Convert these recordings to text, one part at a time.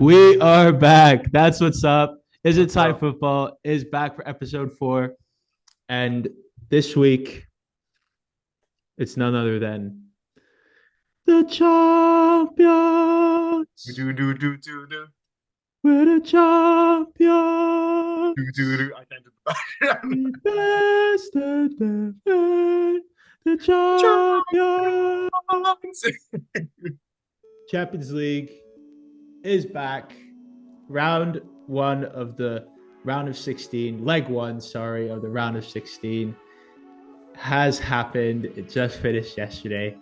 We are back. That's what's up. Is it Time Football is back for episode 4. And this week, it's none other than the champions. Do. We're the champions. I can't do that. We best the champions. Champions League is back. Round 1 of the round of 16, leg 1, sorry, of the round of 16 has happened. It just finished yesterday.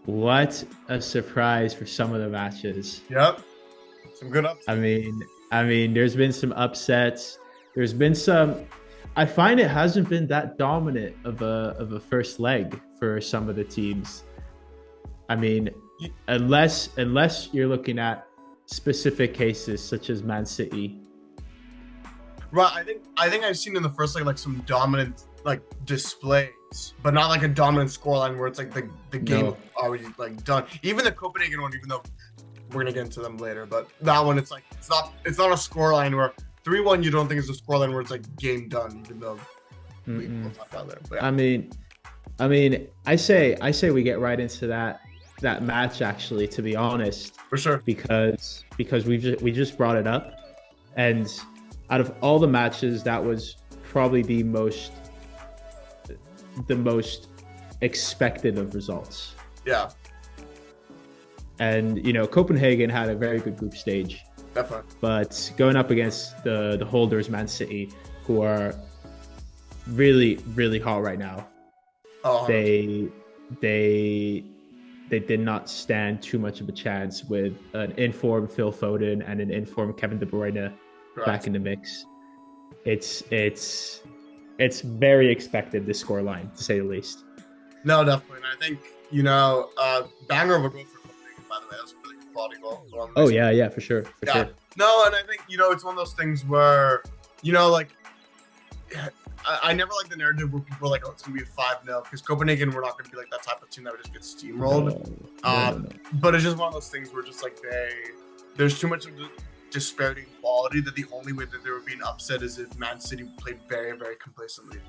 What a surprise for some of the matches. Yep. Some good upsets. I mean, there's been some upsets. There's been some. I find it hasn't been that dominant of a first leg for some of the teams. I mean, unless you're looking at specific cases such as Man City. Right. I think I've seen in the first leg like some dominant like displays, but not like a dominant scoreline where it's like the game already like done. Even the Copenhagen one, even though we're gonna get into them later, but that one it's like it's not a scoreline where 3-1 you don't think is a scoreline where it's like game done, even though we talk about there. But yeah. I mean, I say we get right into that match actually, to be honest. For sure. Because we just brought it up, and out of all the matches, that was probably the most expected of results. Yeah. And Copenhagen had a very good group stage. Definitely. But going up against the holders, Man City, who are really, really hot right now, they did not stand too much of a chance with an informed Phil Foden and an informed Kevin De Bruyne back in the mix. It's very expected, this scoreline, to say the least. No, definitely. And I think, banger of a goal for Copenhagen, by the way. That was a really good quality goal. Oh, yeah, for sure. Sure. No, and I think, it's one of those things where, I never like the narrative where people are like, oh, it's going to be a 5-0, because Copenhagen, we're not going to be like that type of team that would just get steamrolled. No. But it's just one of those things where just like there's too much of the disparity in quality that the only way that they were being upset is if Man City played very, very complacently.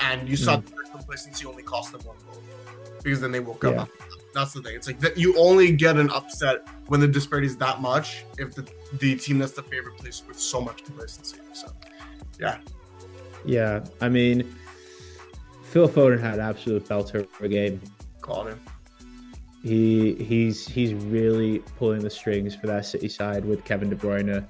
And you saw their complacency only cost them 1 goal, because then they woke up. That's the thing. It's like that you only get an upset when the disparity is that much if the team that's the favorite plays with so much complacency. So, yeah. Yeah, I mean, Phil Foden had an absolute belter of a game. Called him. He's really pulling the strings for that City side with Kevin De Bruyne.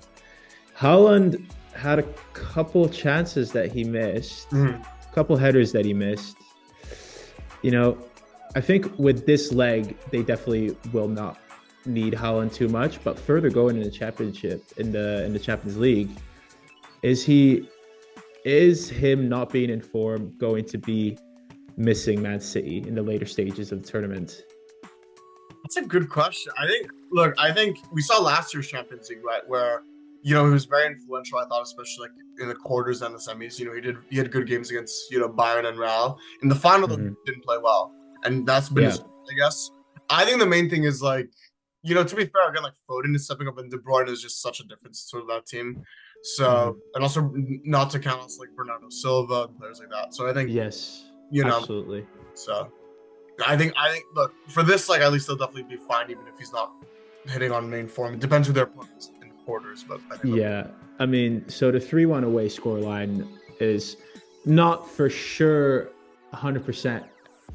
Haaland had a couple chances that he missed, a couple headers that he missed. I think with this leg, they definitely will not need Haaland too much. But further going in the championship, in the Champions League, is him not being in form going to be missing Man City in the later stages of the tournament? That's a good question. I think we saw last year's Champions League, right, where he was very influential. I thought, especially like in the quarters and the semis. He had good games against Bayern and Real. In the final, he didn't play well, and that's been his, I guess. I think the main thing is like, to be fair, again, like Foden is stepping up, and De Bruyne is just such a difference to that team. So, and also not to count us like Bernardo Silva and players like that. So I think absolutely. So I think look, for this, like, at least they'll definitely be fine, even if he's not hitting on main form. It depends who their opponents in the quarters, but I think I mean, so the 3-1 away scoreline is not for sure 100%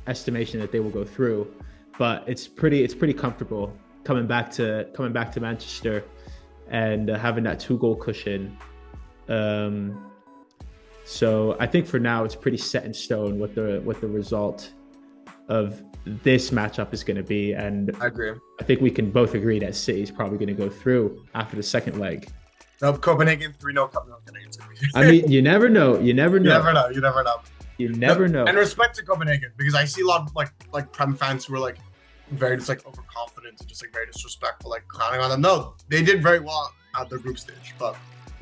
estimation that they will go through, but it's pretty comfortable coming back to Manchester and having that 2-goal cushion. So I think for now it's pretty set in stone what the result of this matchup is going to be, and I agree. I think we can both agree that City is probably going to go through after the second leg. Nope, Copenhagen 3-0 Cup. No, I mean, you never know. You never know. And respect to Copenhagen, because I see a lot of like Prem fans who are like very just like overconfident and just like very disrespectful, like clowning on them. No, they did very well at their group stage, but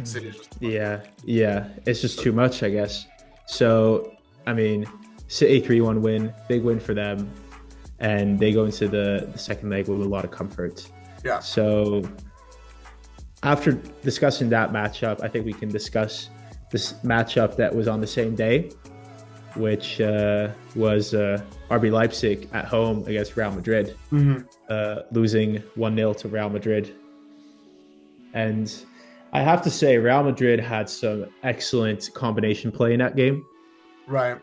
City is just it's just too much, I guess. So I mean, City 3-1 win, big win for them, and they go into the second leg with a lot of comfort. Yeah. So after discussing that matchup, I think we can discuss this matchup that was on the same day, which was RB Leipzig at home against Real Madrid, losing 1-0 to Real Madrid. And I have to say, Real Madrid had some excellent combination play in that game. Right.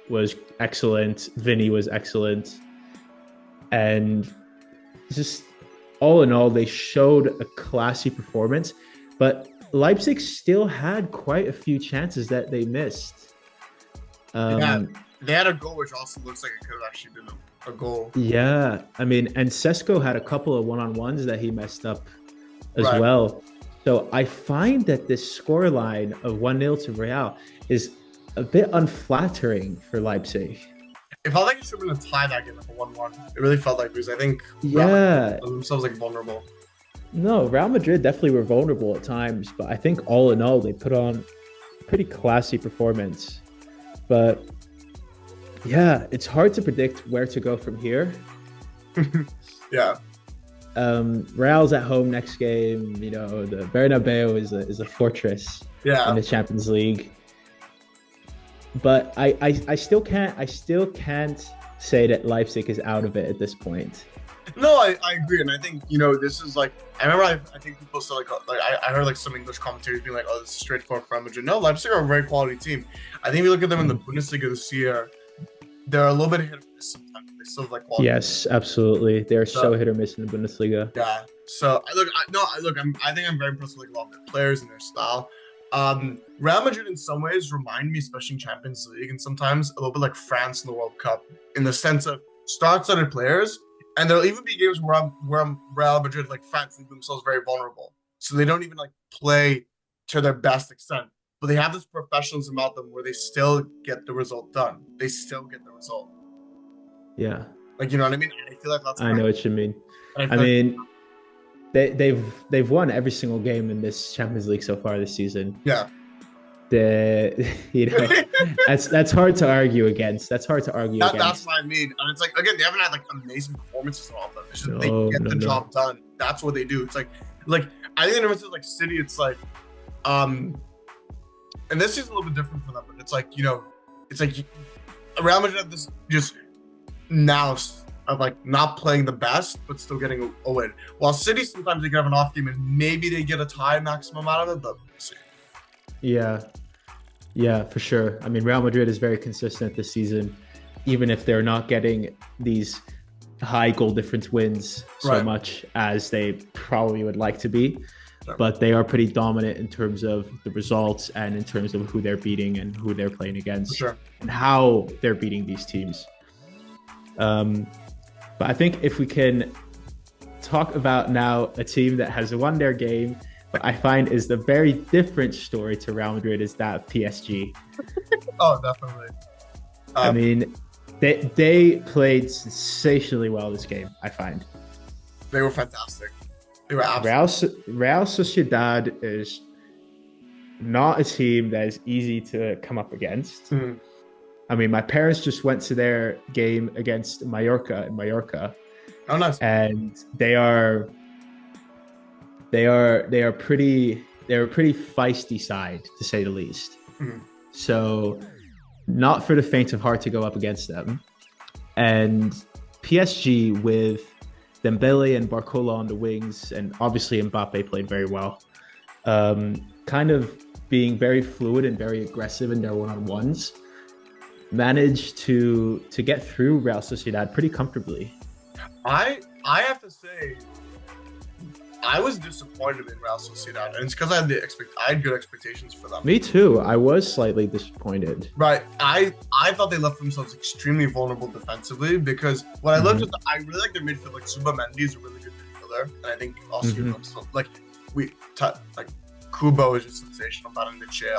Was excellent. Vinny was excellent. And just all in all, they showed a classy performance. But Leipzig still had quite a few chances that they missed. They had a goal, which also looks like it could have actually been a goal. Yeah. I mean, and Sesko had a couple of one-on-ones that he messed up as well. So I find that this scoreline of 1-0 to Real is a bit unflattering for Leipzig. It felt like it should have been a tie that game, like a 1-1. It really felt like, because I think yeah, themselves like vulnerable. No, Real Madrid definitely were vulnerable at times, but I think all in all, they put on a pretty classy performance. But yeah, it's hard to predict where to go from here. Yeah. Real's at home next game. You know, the Bernabeu is a fortress in the Champions League. But I still can't say that Leipzig is out of it at this point. No, I agree, and I think, you know, this is like, I remember I think people said like I heard like some English commentators being like, oh, this is straightforward for Madrid. No, Leipzig are a very quality team. I think if you look at them in the Bundesliga this year, they're a little bit hit or miss sometimes. They still have like quality. Yes, absolutely. They're so hit or miss in the Bundesliga. Yeah. So I think I'm very impressed with like a lot of their players and their style. Real Madrid in some ways remind me, especially in Champions League, and sometimes a little bit like France in the World Cup, in the sense of star-studded players. And there'll even be games where Real Madrid, like France, leave themselves very vulnerable. So they don't even like play to their best extent. But they have this professionalism about them where they still get the result done. They still get the result. Yeah. Like, you know what I mean? I feel like that's. I know what you mean. I mean, they've won every single game in this Champions League so far this season. Yeah. You know, that's hard to argue against. That's what I mean. And it's like, again, they haven't had like amazing performances from all of them. It's just they get the job done. That's what they do. It's like I think in terms of like City, it's like and this is a little bit different for them, but it's like, you know, it's like Real Madrid have this just nous of like not playing the best but still getting a win. While City, sometimes they can have an off game and maybe they get a tie maximum out of it, but we'll see. Yeah, for sure. I mean, Real Madrid is very consistent this season, even if they're not getting these high goal difference wins so much as they probably would like to be. Sure. But they are pretty dominant in terms of the results and in terms of who they're beating and who they're playing against and how they're beating these teams. But I think if we can talk about now a team that has won their game, but I find is the very different story to Real Madrid is that of PSG. Oh, definitely. I mean, they played sensationally well this game, I find. They were fantastic. They were absolutely. Real Sociedad is not a team that is easy to come up against. Mm-hmm. I mean, my parents just went to their game against Mallorca in Mallorca. Oh, nice. And they're a pretty feisty side, to say the least. Mm-hmm. So not for the faint of heart to go up against them. And PSG with Dembele and Barcola on the wings, and obviously Mbappe played very well. Kind of being very fluid and very aggressive in their one-on-ones, managed to get through Real Sociedad pretty comfortably. I have to say, I was disappointed in Real Sociedad, and it's because I had good expectations for them. Me too. I was slightly disappointed. Right. I thought they left themselves extremely vulnerable defensively, because when I looked at I really like their midfield. Like Subamendi is a really good midfielder, and I think also Kubo is just sensational. Not in the chair.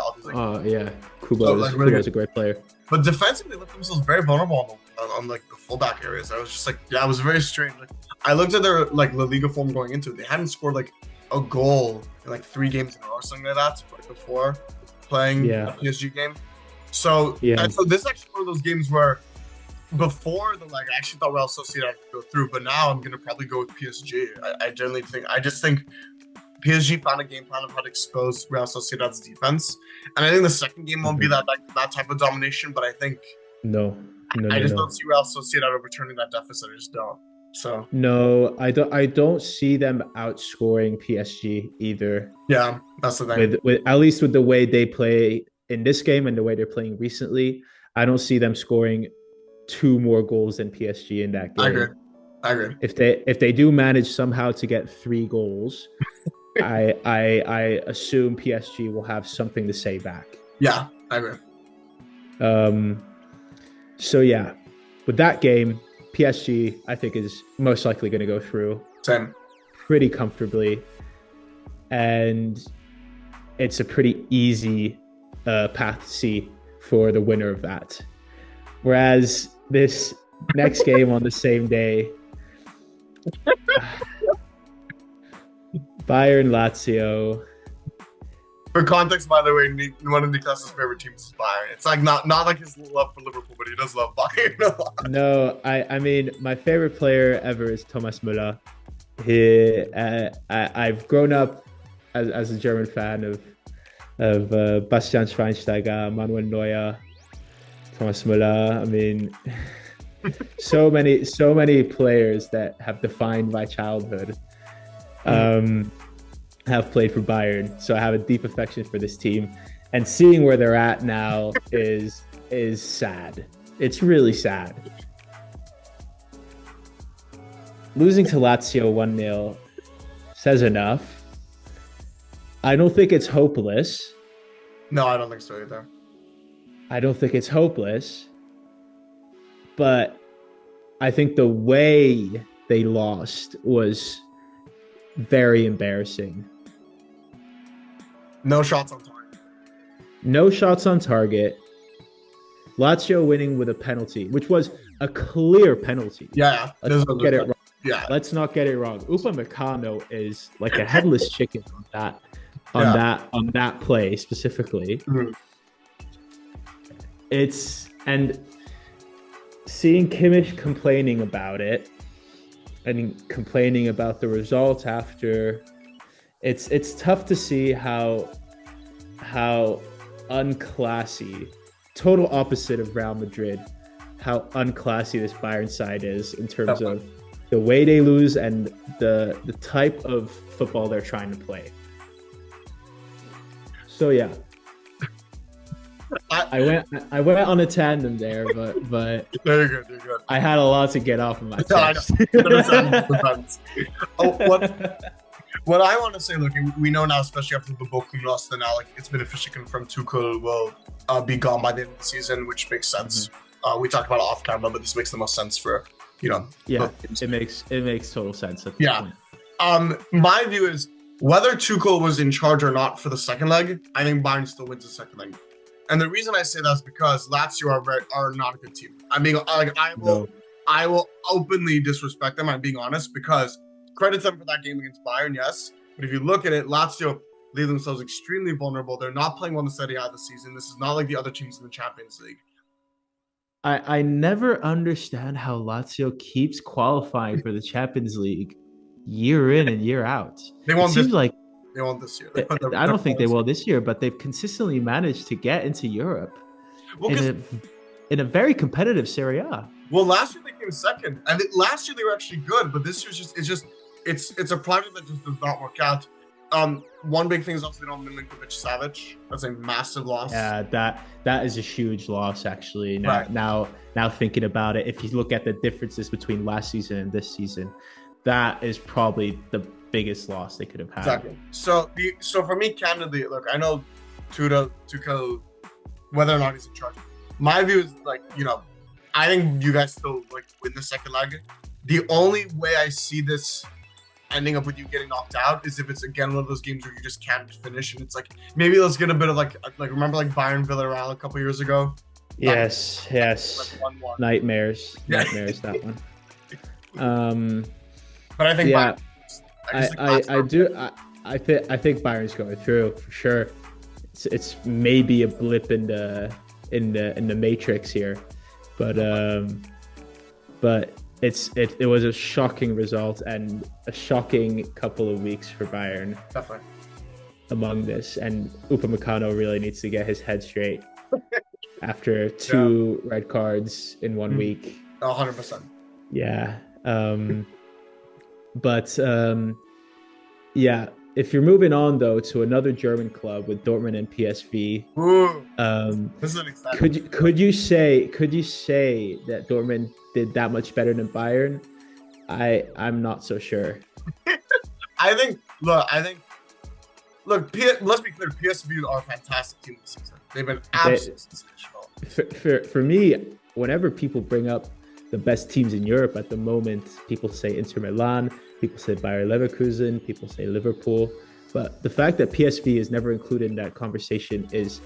Kubo is a great player. But defensively, they left themselves very vulnerable on like the fullback areas. I was just like, it was very strange. Like, I looked at their like La Liga form going into it. They hadn't scored like a goal in like 3 games in a row or something like that right before playing a PSG game. So and so this is actually one of those games where before the leg, I actually thought Real Sociedad would go through, but now I'm gonna probably go with PSG. I just think PSG found a game plan of how to expose Real Sociedad's defense, and I think the second game won't be that type of domination. But I think No. I just don't see Real Sociedad overturning that deficit. I just don't. So No, I don't see them outscoring PSG either. yeah, that's the thing. With at least with the way they play in this game and the way they're playing recently, I don't see them scoring 2 more goals than PSG in that game. I agree. If they do manage somehow to get 3 goals, I assume PSG will have something to say back. Yeah, I agree. So yeah, with that game, PSG I think is most likely going to go through. Same. Pretty comfortably, and it's a pretty easy path to see for the winner of that. Whereas this next game on the same day, Bayern Lazio. For context, by the way, one of Niklas's favorite teams is Bayern. It's like not like his love for Liverpool, but he does love Bayern a lot. No, I mean my favorite player ever is Thomas Müller. I've grown up as a German fan of Bastian Schweinsteiger, Manuel Neuer, Thomas Müller. I mean, so many players that have defined my childhood. Have played for Bayern, so I have a deep affection for this team. And seeing where they're at now is sad. It's really sad. Losing to Lazio 1-0 says enough. I don't think it's hopeless. No, I don't think so either. I don't think it's hopeless. But I think the way they lost was very embarrassing. No shots on target. No shots on target. Lazio winning with a penalty, which was a clear penalty. Yeah. Let's not get it wrong. Yeah. Let's not get it wrong. Upamecano is like a headless chicken on that play specifically. Mm-hmm. And seeing Kimmich complaining about it and complaining about the result after, it's tough to see how unclassy, total opposite of Real Madrid, how unclassy this Bayern side is in terms of the way they lose and the type of football they're trying to play. So yeah, I went on a tandem there, but you're good. I had a lot to get off of my chest. What I want to say, look, we know now, especially after the Bochum loss, that now like it's been officially confirmed Tuchel will be gone by the end of the season, which makes sense. Mm-hmm. We talked about it off camera, but this makes the most sense for Yeah, it makes total sense. At this point. My view is whether Tuchel was in charge or not for the second leg, I think Bayern still wins the second leg. And the reason I say that is because Lazio are not a good team. I mean, I will openly disrespect them. I'm being honest, because credit them for that game against Bayern, yes. But if you look at it, Lazio leave themselves extremely vulnerable. They're not playing well in the Serie A this season. This is not like the other teams in the Champions League. I never understand how Lazio keeps qualifying for the Champions League year in and year out. They won't this year. I don't think they will this year, but they've consistently managed to get into Europe in a very competitive Serie A. Well, last year they came second, and last year they were actually good, but this year's it's a project that just does not work out. One big thing is also they don't have Milinkovic-Savic. That's a massive loss. Yeah, that is a huge loss actually. Now thinking about it, if you look at the differences between last season and this season, that is probably the biggest loss they could have had. Exactly. So for me, candidly, look, I know Tuchel, whether or not he's in charge. My view is I think you guys still win the second leg. The only way I see this ending up with you getting knocked out is if it's again one of those games where you just can't finish, and it's maybe let's get a bit of remember Bayern Villarreal a couple years ago. Yes. Nightmares that one. But I think I think Bayern's going through for sure. It's maybe a blip in the matrix here, but but it was a shocking result and a shocking couple of weeks for Bayern. Definitely. Among this, and Upamecano really needs to get his head straight after 2 red cards in 1 week. 100%. Yeah. Yeah. If you're moving on though to another German club with Dortmund and PSV, this is an exciting. could you say that Dortmund did that much better than Bayern? I'm not so sure. I think. Look, let's be clear. PSV are a fantastic team this season. They've been absolutely sensational. For me, whenever people bring up the best teams in Europe at the moment, people say Inter Milan, people say Bayer Leverkusen, people say Liverpool. But the fact that PSV is never included in that conversation is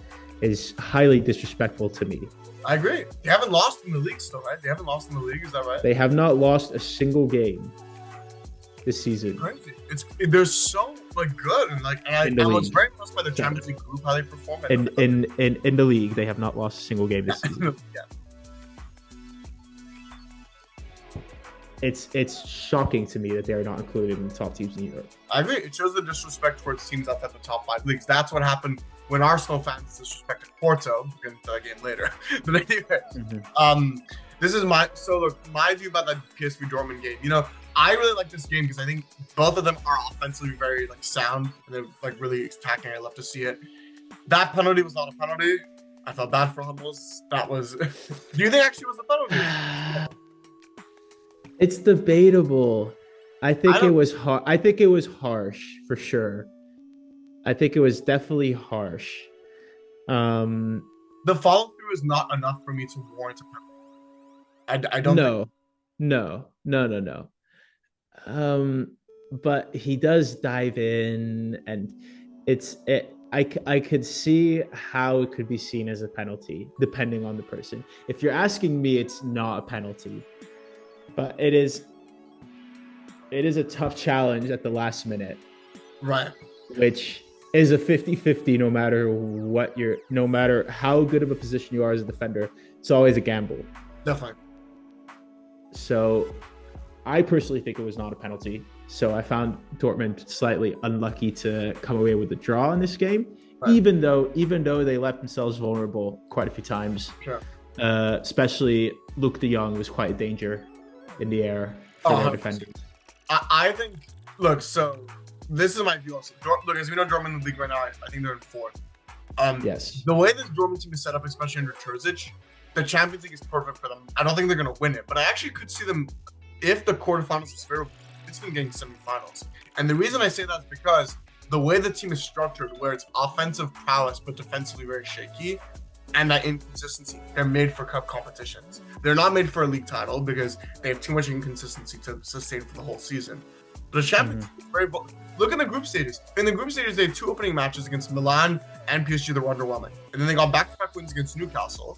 highly disrespectful to me. I agree. They haven't lost in the league still, right? They haven't lost in the league, is that right? They have not lost a single game this season. Crazy. They're so good and I was very impressed by the Champions League group, how they perform. In the league, they have not lost a single game this season. Yeah. It's shocking to me that they are not included in the top teams in Europe. I agree. It shows the disrespect towards teams outside the top 5 leagues. That's what happened when Arsenal fans disrespected Porto. We'll get into that game later. But anyway, this is my view about that PSV Dortmund game. I really like this game because I think both of them are offensively very sound and they're really attacking. I love to see it. That penalty was not a penalty. I felt bad for Hummels. That was. Do you think actually was a penalty? It's debatable. I think it was harsh for sure. I think it was definitely harsh. The follow through is not enough for me to warrant a penalty. I don't. No. But he does dive in, and I could see how it could be seen as a penalty depending on the person. If you're asking me, it's not a penalty, but it is a tough challenge at the last minute, right? Which is a 50-50 no matter how good of a position you are as a defender. It's always a gamble. Definitely. So I personally think it was not a penalty. So I found Dortmund slightly unlucky to come away with the draw in this game, right. even though they left themselves vulnerable quite a few times. Sure. Especially Luke de Jong was quite a danger in the air for their defenders. I think, so this is my view also. As we know, Dortmund in the league right now, I think they're in 4th. Yes. The way this Dortmund team is set up, especially under Terzic, the Champions League is perfect for them. I don't think they're going to win it, but I actually could see them, if the quarterfinals is favorable, it's them getting semifinals. And the reason I say that is because the way the team is structured, where it's offensive prowess but defensively very shaky, and that inconsistency, they're made for cup competitions. They're not made for a league title because they have too much inconsistency to sustain for the whole season. But the Champions League is very bold. Look at the group stages. In the group stages, they had 2 opening matches against Milan and PSG that were underwhelming. And then they got back-to-back wins against Newcastle,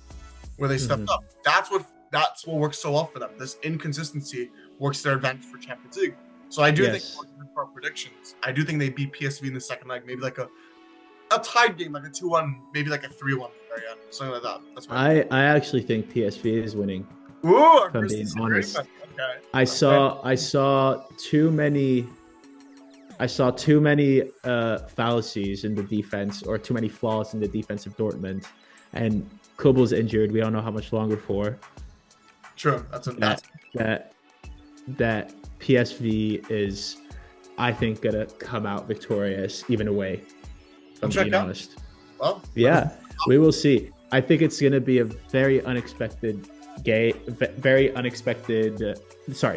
where they stepped up. That's what works so well for them. This inconsistency works to their advantage for Champions League. So I do think, for our predictions, I do think they beat PSV in the second leg, maybe like a tied game, like a 2-1, maybe like a 3-1 very end, something like that. That's I actually think PSV is winning. Ooh, if I'm being honest. Okay. I saw too many fallacies in the defense, or too many flaws in the defense of Dortmund, and Kobel's injured. We don't know how much longer for. True. That PSV is, I think, gonna come out victorious even away. If I'm being honest. Well, yeah, we will see. I think it's gonna be a very unexpected game. Very unexpected.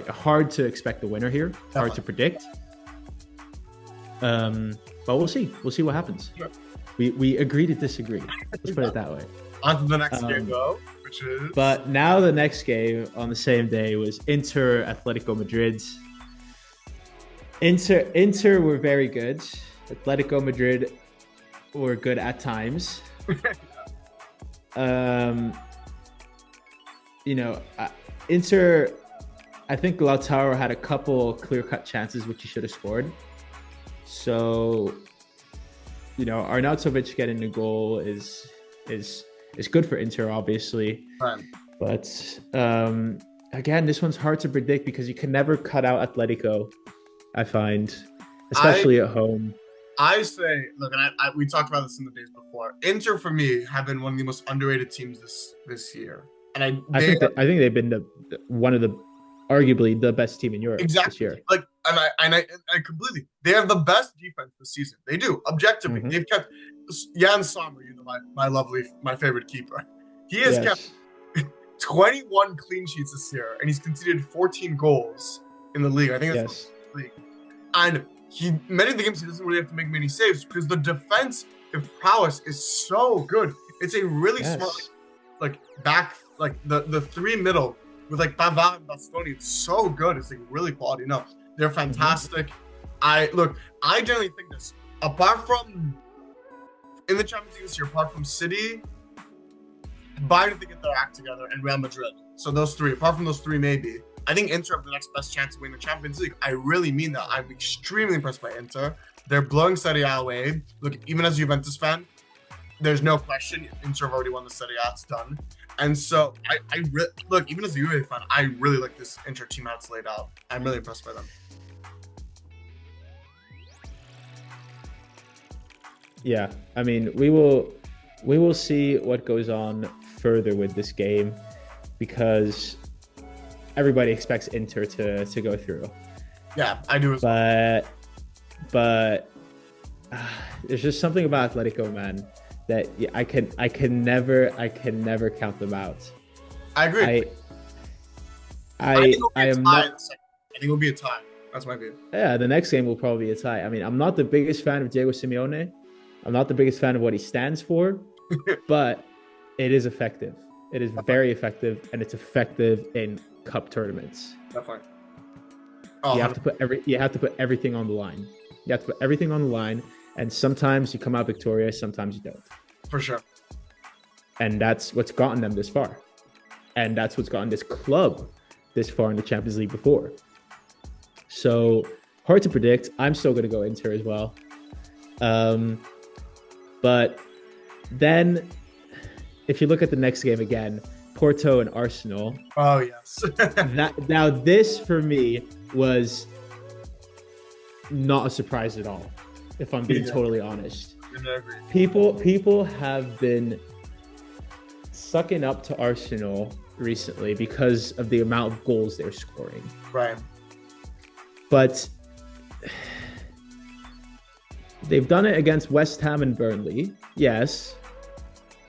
Hard to expect the winner here. Definitely. Hard to predict. But we'll see. We'll see what happens. Sure. We agree to disagree. Let's put it that way. On to the next game, though, which is. But now the next game on the same day was Inter Atletico Madrid. Inter were very good. Atletico Madrid were good at times. Inter. I think Lautaro had a couple clear-cut chances which he should have scored. So, Arnautovic getting the goal is good for Inter, obviously. Right. But again, this one's hard to predict because you can never cut out Atletico, I find, I especially at home. I say, look, and we talked about this in the days before. Inter for me have been one of the most underrated teams this year, and I think they've been one of the arguably the best team in Europe this exactly year. like, and I completely. They have the best defense this season. They do objectively. Mhm. They've kept Jan Sommer, my favorite keeper. He has kept Yes. 21 clean sheets this year, and he's conceded 14 goals in the league. I think that's Yes. the league. And many of the games he doesn't really have to make many saves because the defensive prowess is so good. It's a really Yes. smart back the three middle with like Pavard and Bastoni. It's so good. It's like really quality. No, they're fantastic. I generally think this. Apart from in the Champions League this year, apart from City, Bayern if they get their act together, and Real Madrid. So those three. Apart from those three, maybe. I think Inter have the next best chance to win the Champions League. I really mean that. I'm extremely impressed by Inter. They're blowing Serie A away. Look, even as a Juventus fan, there's no question Inter have already won the Serie A. It's done. And so look, even as a Juve fan, I really like this Inter team how it's laid out. I'm really impressed by them. Yeah, I mean, we will see what goes on further with this game because everybody expects Inter to go through. Yeah, I do as well. But there's just something about Atletico, man, that I can never count them out. I agree. I think it'll be I a am tie not. in the second. I think it'll be a tie. That's my view. Yeah, the next game will probably be a tie. I mean, I'm not the biggest fan of Diego Simeone. I'm not the biggest fan of what he stands for, but it is effective. It is very effective, and it's effective in cup tournaments. Definitely. Oh, You have to put everything on the line. You have to put everything on the line, and sometimes you come out victorious, sometimes you don't. for sure. And that's what's gotten them this far. And that's what's gotten this club this far in the Champions League before. So hard to predict. I'm still going to go Inter as well. But then if you look at the next game again, Porto and Arsenal. Oh yes. Now this for me was not a surprise at all, if I'm being totally honest. People have been sucking up to Arsenal recently because of the amount of goals they're scoring. Right. But they've done it against West Ham and Burnley. Yes.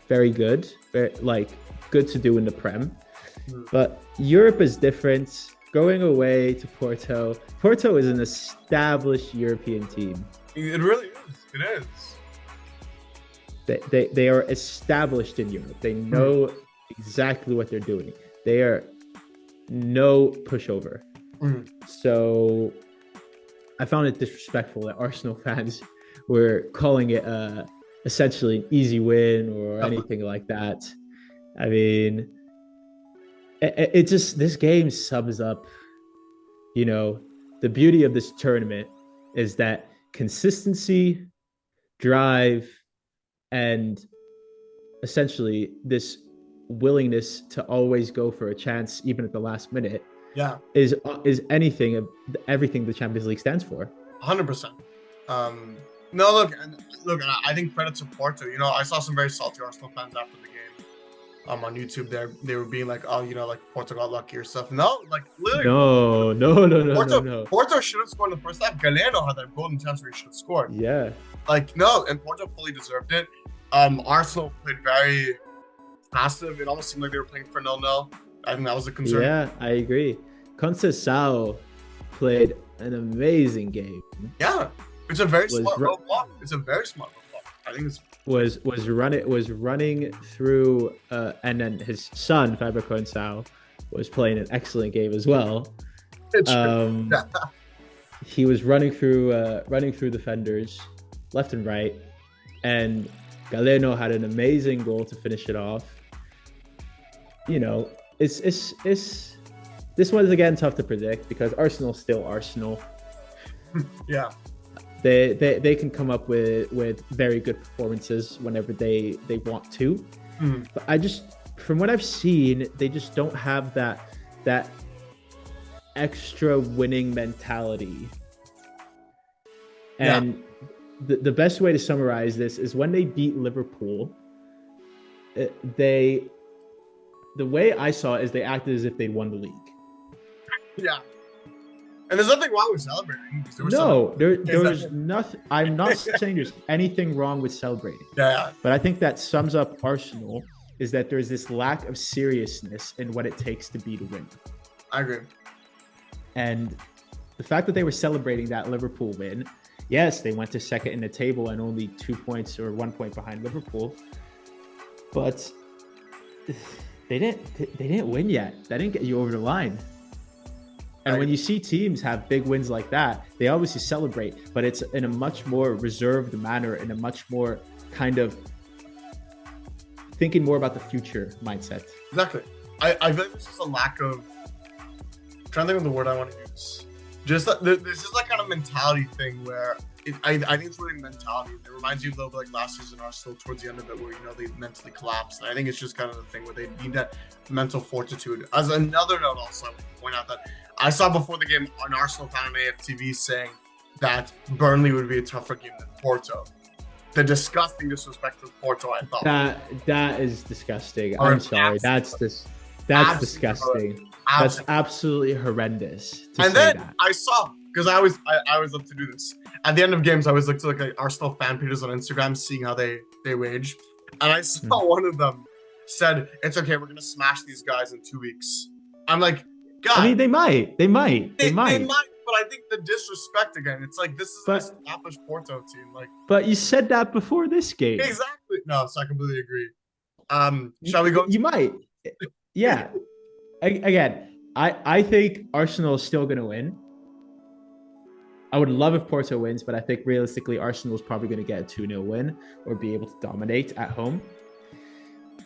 Very good. Good to do in the Prem. But Europe is different. Going away to Porto. Porto is an established European team. It really is. It is. They are established in Europe. They know exactly what they're doing. They are no pushover. So I found it disrespectful that Arsenal fans were calling it essentially an easy win or anything like that. I mean, it just, this game sums up, the beauty of this tournament is that consistency, drive, and essentially this willingness to always go for a chance, even at the last minute, is everything the Champions League stands for. 100%. No, look, I think credit to Porto. I saw some very salty Arsenal fans after the game. On YouTube, they were being like, "Oh, like Porto got lucky or stuff." No, like literally. No. Porto should have scored in the first half. Galeno had that golden chance where he should have scored. Yeah. And Porto fully deserved it. Arsenal played very passive. It almost seemed like they were playing for 0-0. I think that was a concern. Yeah, I agree. Conceição played an amazing game. Yeah, it's a very smart low block. I think it's was running through, and then his son Faber Conceição was playing an excellent game as well. He was running through defenders left and right, and Galeno had an amazing goal to finish it off. It's this one's again tough to predict because Arsenal's still Arsenal. Yeah. They can come up with very good performances whenever they want to. But from what I've seen, they just don't have that that extra winning mentality. And the best way to summarize this is when they beat Liverpool, the way I saw it is they acted as if they'd won the league. Yeah. And there's nothing wrong with celebrating. There was nothing. I'm not saying there's anything wrong with celebrating. Yeah. But I think that sums up Arsenal is that there's this lack of seriousness in what it takes to beat a win. I agree. And the fact that they were celebrating that Liverpool win, yes, they went to second in the table and only 2 points or 1 point behind Liverpool, but they didn't win yet. That didn't get you over the line. And when you see teams have big wins like that, they obviously celebrate, but it's in a much more reserved manner, in a much more kind of thinking more about the future mindset. Exactly. I feel like there's just a lack of, I'm trying to think of the word I want to use. Just there's just that kind of mentality thing where I think it's really mentality. It reminds you a little bit like last season Arsenal towards the end of it, where they mentally collapsed. And I think it's just kind of the thing where they need that mental fortitude. As another note, also I would point out that I saw before the game an Arsenal fan on AFTV saying that Burnley would be a tougher game than Porto. The disgusting disrespect to Porto, I thought. That is disgusting. I'm sorry. That's disgusting. That's absolutely horrendous. And then I saw, because I always love to do this. At the end of games, I always look to like Arsenal fan pages on Instagram, seeing how they wage. And I saw one of them said, "It's okay, we're gonna smash these guys in 2 weeks." I'm like, God. I mean, they might. They might. But I think the disrespect again. It's like this is an established Porto team. Like, but you said that before this game. Exactly. No, so I completely agree. Shall we go? You might. Yeah. Again, I think Arsenal is still going to win. I would love if Porto wins, but I think realistically, Arsenal is probably going to get a 2-0 win or be able to dominate at home.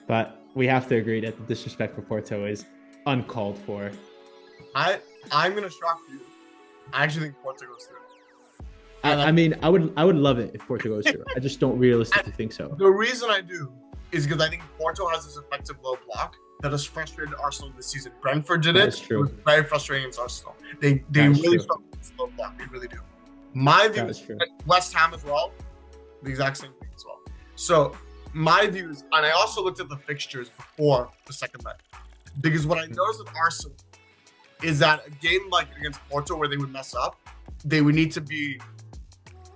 But we have to agree that the disrespect for Porto is uncalled for. I'm going to shock you. I actually think Porto goes through. I mean, I would love it if Porto goes through. I just don't realistically think so. The reason I do is because I think Porto has this effective low block that has frustrated Arsenal this season. Brentford did it. That's true. It was very frustrating against Arsenal. They really struggle with this low block. They really do. My view is West Ham as well. The exact same thing as well. So my view is, and I also looked at the fixtures before the second leg, because what I noticed with Arsenal is that a game like against Porto where they would mess up, they would need to be,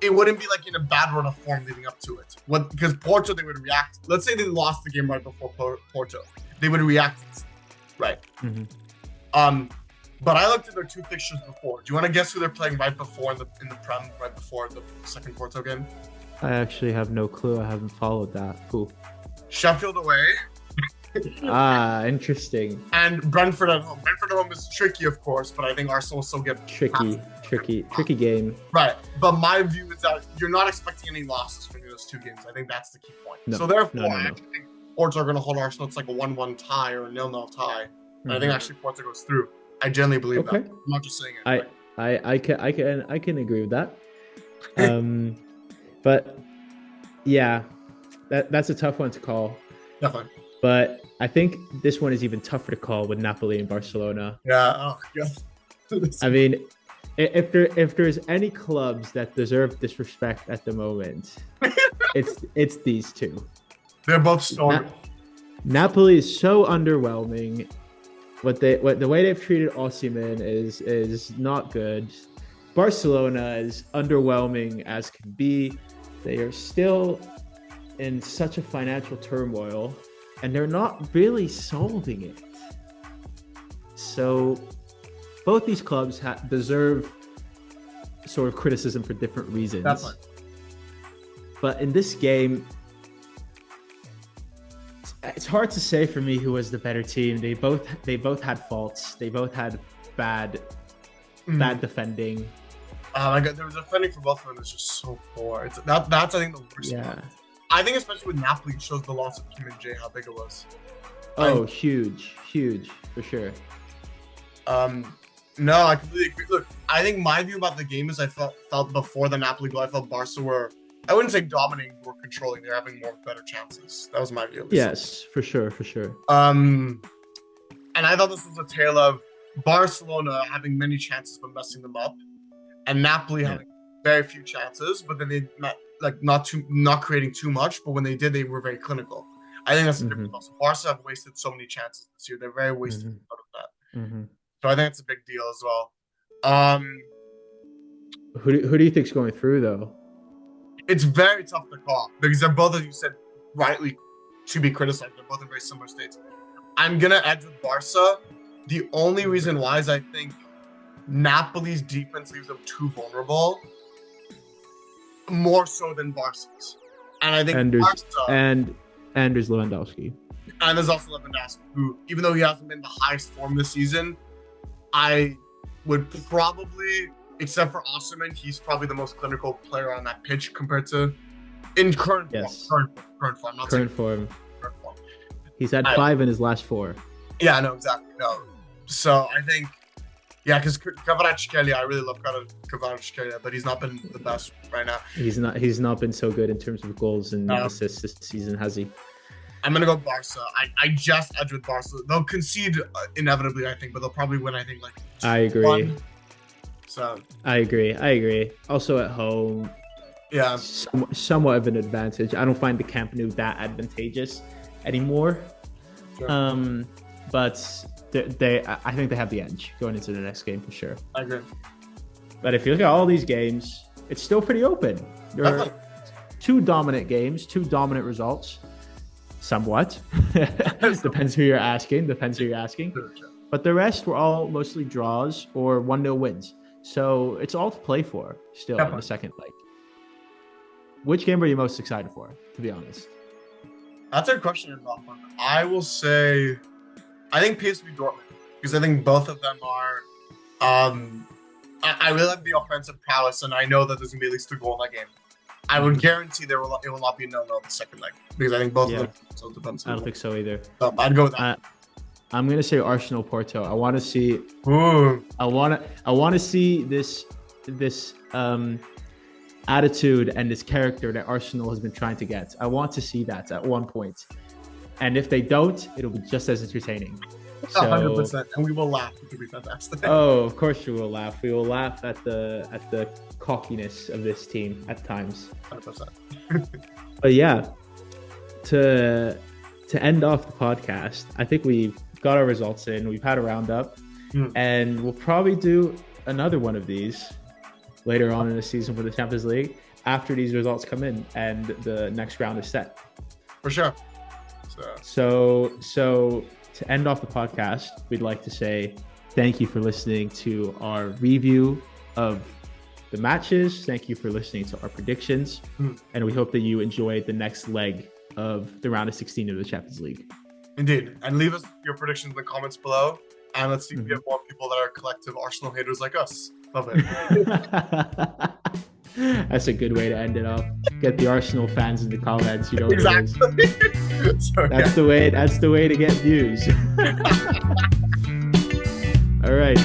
it wouldn't be like in a bad run of form leading up to it. Because Porto, they would react. Let's say they lost the game right before Porto. They would react, right? Mm-hmm. But I looked at their 2 fixtures before. Do you want to guess who they're playing right before in the Prem, right before the second Porto game? I actually have no clue. I haven't followed that. Who? Sheffield away. Interesting. And Brentford at home. Brentford at home is tricky, of course, but I think Arsenal will still get tricky game. Right. But my view is that you're not expecting any losses from those 2 games. I think that's the key point. No, so therefore, I actually think Porto are going to hold Arsenal. It's like a 1-1 tie or a 0-0 tie. And I think actually Porto goes through. I genuinely believe that. I'm not just saying it. I can agree with that. But yeah, that's a tough one to call. Definitely. But I think this one is even tougher to call with Napoli and Barcelona. Yeah. Oh, yeah. I mean, if there's any clubs that deserve disrespect at the moment, it's these two. They're both stormy. Napoli is so underwhelming. The way they've treated Osimhen is not good. Barcelona is underwhelming as can be. They are still in such a financial turmoil, and they're not really solving it. So both these clubs deserve sort of criticism for different reasons. Definitely. But in this game, it's hard to say for me who was the better team. They both had faults. They both had bad defending. Oh my God, there was defending for both of them is just so poor. That's I think the worst part. I think especially with Napoli, it shows the loss of Kim and Jay how big it was. Huge for sure. No, I completely agree. Look, I think my view about the game is I felt before the Napoli goal, I felt Barca were, I wouldn't say dominating, were controlling. They're having better chances. That was my view. Yes, for sure. And I thought this was a tale of Barcelona having many chances but messing them up, and Napoli having very few chances, but then they not creating too much. But when they did, they were very clinical. I think that's the difference. Also, Barca have wasted so many chances this year; they're very wasted out of that. So I think it's a big deal as well. Who do you think's going through though? It's very tough to call because they're both, as you said, rightly to be criticized. They're both in very similar states. I'm gonna edge with Barca. The only reason why is I think Napoli's defense leaves them too vulnerable, more so than Barca's. And I think there's Lewandowski. And there's also Lewandowski, who, even though he hasn't been the highest form this season, I would probably, except for Osimhen, he's probably the most clinical player on that pitch compared to in current form. Current form. He's had 5 in his last 4. Yeah, no, exactly. No. So I think, because Kvaratskhelia, I really love Kvaratskhelia, but he's not been the best right now. He's not been so good in terms of goals and assists this season, has he? I'm gonna go Barca. I just edge with Barca. They'll concede inevitably, I think, but they'll probably win. I think I agree. 1. So I agree. Also at home, somewhat of an advantage. I don't find the Camp Nou that advantageous anymore. Sure. But I think they have the edge going into the next game for sure. I agree. But if you look at all these games, it's still pretty open. There are 2 dominant games, 2 dominant results. Somewhat. Depends who you're asking. But the rest were all mostly draws or 1-0 wins. So it's all to play for still in the second leg. Which game are you most excited for, to be honest? That's a question, Hoffman. I will say, I think PSV Dortmund, because I think both of them are. I really like the offensive prowess, and I know that there's gonna be at least 2 goals in that game. I would guarantee it will not be 0-0 the second leg, because I think both of them are so defensive. I don't think so either. So I'd go with that. I'm gonna say Arsenal Porto. I want to see. I want to see this attitude and this character that Arsenal has been trying to get. I want to see that at one point. And if they don't, it'll be just as entertaining. 100%, and we will laugh. It could be fantastic. Oh, of course we will laugh. We will laugh at the cockiness of this team at times. 100%. But yeah, to end off the podcast, I think we've got our results in. We've had a roundup, and we'll probably do another one of these later on in the season for the Champions League after these results come in and the next round is set. For sure. So to end off the podcast, we'd like to say thank you for listening to our review of the matches. Thank you for listening to our predictions. And we hope that you enjoyed the next leg of the round of 16 of the Champions League. Indeed. And leave us your predictions in the comments below. And let's see if we have more people that are collective Arsenal haters like us. Love it. That's a good way to end it off. Get the Arsenal fans in the comments. You know what exactly. it is. That's the way to get views. All right.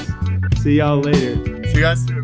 See y'all later. See you guys soon.